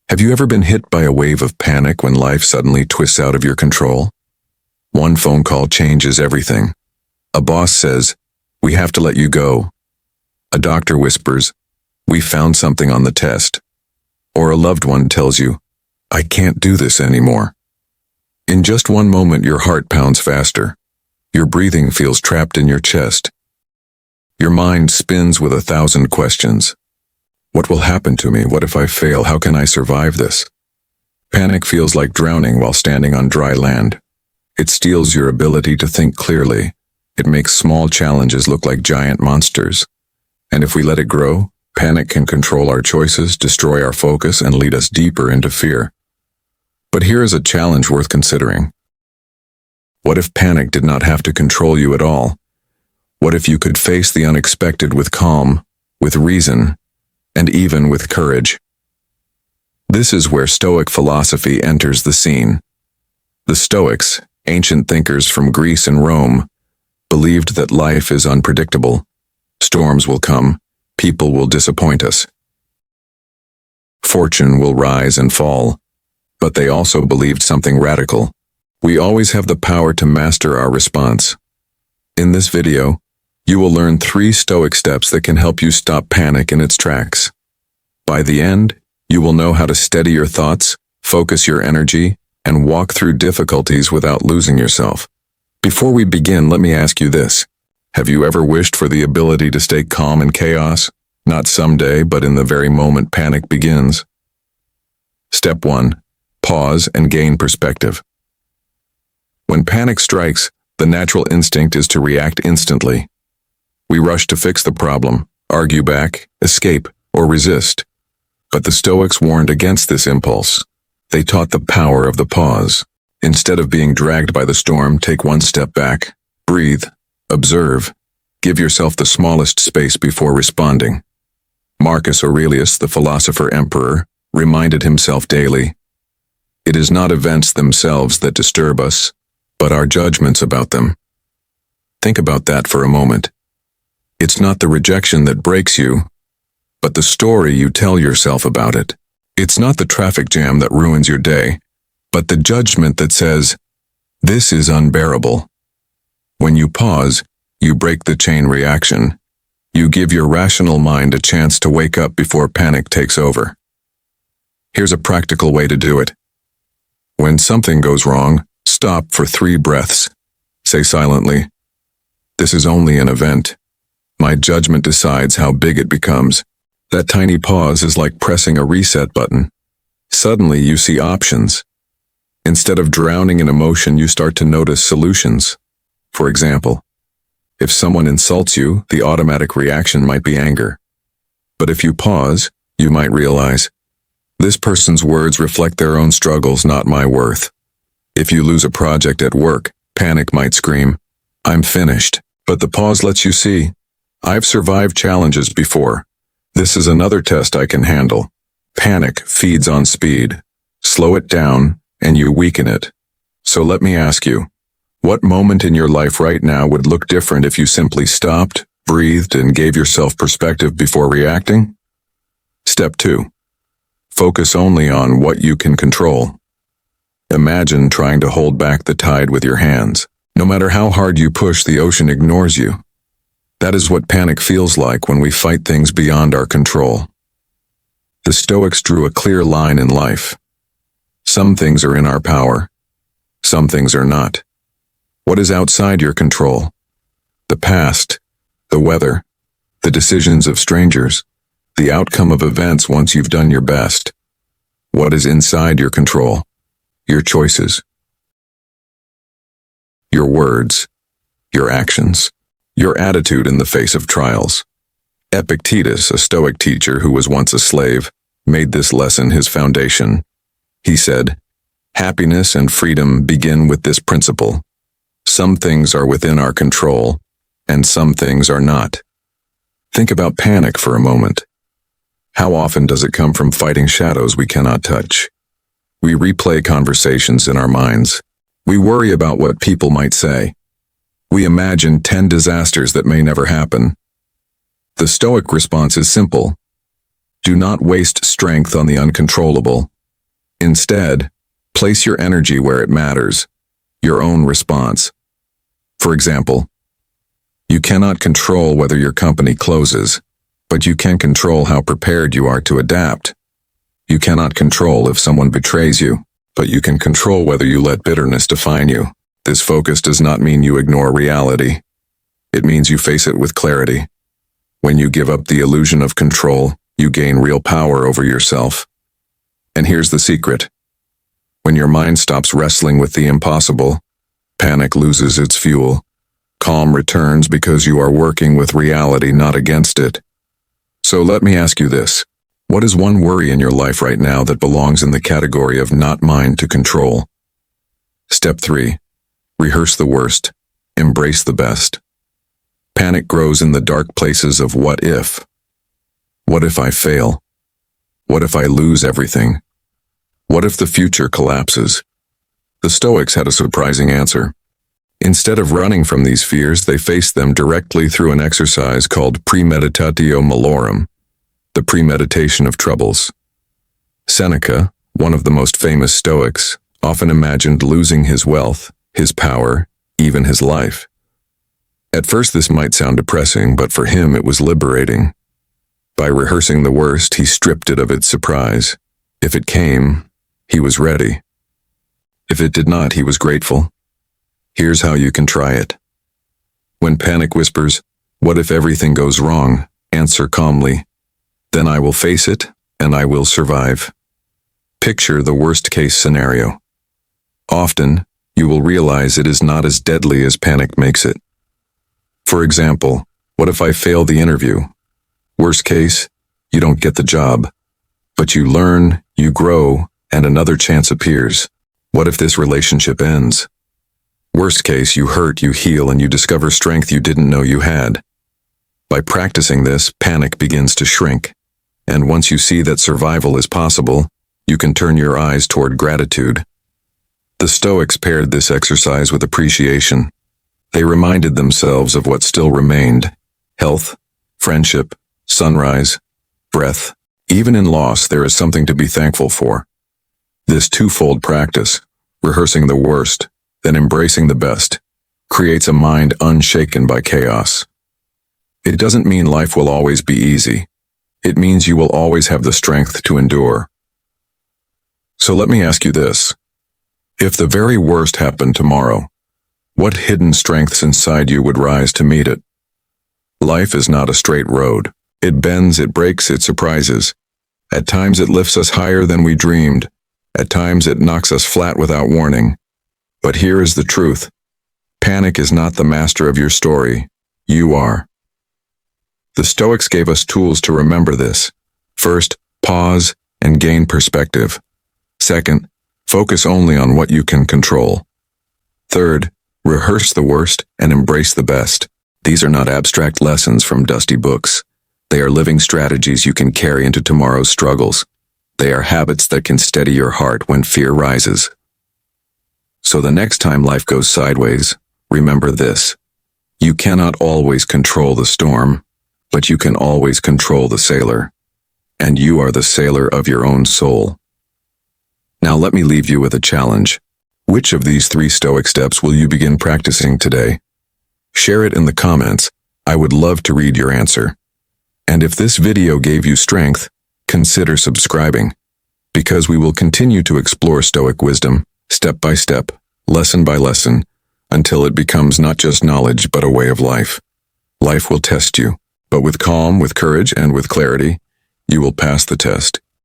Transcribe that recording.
Have you ever been hit by a wave of panic when life suddenly twists out of your control? One phone call changes everything. A boss says, "We have to let you go." A doctor whispers, "We found something on the test." Or a loved one tells you, "I can't do this anymore." In just one moment, your heart pounds faster. Your breathing feels trapped in your chest. Your mind spins with 1,000 questions. What will happen to me? What if I fail? How can I survive this? Panic feels like drowning while standing on dry land. It steals your ability to think clearly. It makes small challenges look like giant monsters. And if we let it grow, panic can control our choices, destroy our focus, and lead us deeper into fear. But here is a challenge worth considering. What if panic did not have to control you at all? What if you could face the unexpected with calm, with reason, and even with courage? This is where Stoic philosophy enters the scene. The Stoics, ancient thinkers from Greece and Rome, believed that life is unpredictable. Storms will come, people will disappoint us. Fortune will rise and fall. But they also believed something radical. We always have the power to master our response. In this video, you will learn 3 Stoic steps that can help you stop panic in its tracks. By the end, you will know how to steady your thoughts, focus your energy, and walk through difficulties without losing yourself. Before we begin, let me ask you this. Have you ever wished for the ability to stay calm in chaos? Not someday, but in the very moment panic begins. Step 1. Pause and gain perspective. When panic strikes, the natural instinct is to react instantly. We rush to fix the problem, argue back, escape, or resist. But the Stoics warned against this impulse. They taught the power of the pause. Instead of being dragged by the storm, take one step back, breathe, observe, give yourself the smallest space before responding. Marcus Aurelius, the philosopher emperor, reminded himself daily, "It is not events themselves that disturb us, but our judgments about them." Think about that for a moment. It's not the rejection that breaks you, but the story you tell yourself about it. It's not the traffic jam that ruins your day, but the judgment that says, "This is unbearable." When you pause, you break the chain reaction. You give your rational mind a chance to wake up before panic takes over. Here's a practical way to do it. When something goes wrong, stop for 3 breaths. Say silently, "This is only an event. My judgment decides how big it becomes." That tiny pause is like pressing a reset button. Suddenly you see options. Instead of drowning in emotion, you start to notice solutions. For example, if someone insults you, the automatic reaction might be anger. But if you pause, you might realize, this person's words reflect their own struggles, not my worth. If you lose a project at work, panic might scream, "I'm finished." But the pause lets you see, "I've survived challenges before. This is another test I can handle." Panic feeds on speed. Slow it down, and you weaken it. So let me ask you, what moment in your life right now would look different if you simply stopped, breathed, and gave yourself perspective before reacting? Step 2. Focus only on what you can control. Imagine trying to hold back the tide with your hands. No matter how hard you push, the ocean ignores you. That is what panic feels like when we fight things beyond our control. The Stoics drew a clear line in life. Some things are in our power. Some things are not. What is outside your control? The past, the weather, the decisions of strangers, the outcome of events once you've done your best. What is inside your control? Your choices, your words, your actions, your attitude in the face of trials. Epictetus, a Stoic teacher who was once a slave, made this lesson his foundation. He said, "Happiness and freedom begin with this principle. Some things are within our control, and some things are not." Think about panic for a moment. How often does it come from fighting shadows we cannot touch? We replay conversations in our minds. We worry about what people might say. We imagine 10 disasters that may never happen. The Stoic response is simple. Do not waste strength on the uncontrollable. Instead, place your energy where it matters, your own response. For example, you cannot control whether your company closes, but you can control how prepared you are to adapt. You cannot control if someone betrays you, but you can control whether you let bitterness define you. This focus does not mean you ignore reality. It means you face it with clarity. When you give up the illusion of control, you gain real power over yourself. And here's the secret. When your mind stops wrestling with the impossible, panic loses its fuel. Calm returns because you are working with reality, not against it. So let me ask you this. What is one worry in your life right now that belongs in the category of not mine to control? Step 3. Rehearse the worst. Embrace the best. Panic grows in the dark places of what if. What if I fail? What if I lose everything? What if the future collapses? The Stoics had a surprising answer. Instead of running from these fears, they faced them directly through an exercise called premeditatio malorum, the premeditation of troubles. Seneca, one of the most famous Stoics, often imagined losing his wealth, his power, even his life. At first this might sound depressing, but for him it was liberating. By rehearsing the worst, he stripped it of its surprise. If it came, he was ready. If it did not, he was grateful. Here's how you can try it. When panic whispers, "What if everything goes wrong?" answer calmly, "Then I will face it, and I will survive." Picture the worst-case scenario. Often, you will realize it is not as deadly as panic makes it. For example, what if I fail the interview? Worst case, you don't get the job. But you learn, you grow, and another chance appears. What if this relationship ends? Worst case, you hurt, you heal, and you discover strength you didn't know you had. By practicing this, panic begins to shrink. And once you see that survival is possible, you can turn your eyes toward gratitude. The Stoics paired this exercise with appreciation. They reminded themselves of what still remained: health, friendship, sunrise, breath. Even in loss, there is something to be thankful for. This twofold practice, rehearsing the worst, then embracing the best, creates a mind unshaken by chaos. It doesn't mean life will always be easy. It means you will always have the strength to endure. So let me ask you this. If the very worst happened tomorrow, what hidden strengths inside you would rise to meet it? Life is not a straight road. It bends, it breaks, it surprises. At times it lifts us higher than we dreamed. At times it knocks us flat without warning. But here is the truth. Panic is not the master of your story. You are. The Stoics gave us tools to remember this. First, pause and gain perspective. Second, focus only on what you can control. Third, rehearse the worst and embrace the best. These are not abstract lessons from dusty books. They are living strategies you can carry into tomorrow's struggles. They are habits that can steady your heart when fear rises. So the next time life goes sideways, remember this. You cannot always control the storm, but you can always control the sailor. And you are the sailor of your own soul. Now let me leave you with a challenge. Which of these 3 Stoic steps will you begin practicing today? Share it in the comments. I would love to read your answer. And if this video gave you strength, consider subscribing, because we will continue to explore Stoic wisdom, step by step, lesson by lesson, until it becomes not just knowledge but a way of life. Life will test you, but with calm, with courage, and with clarity, you will pass the test.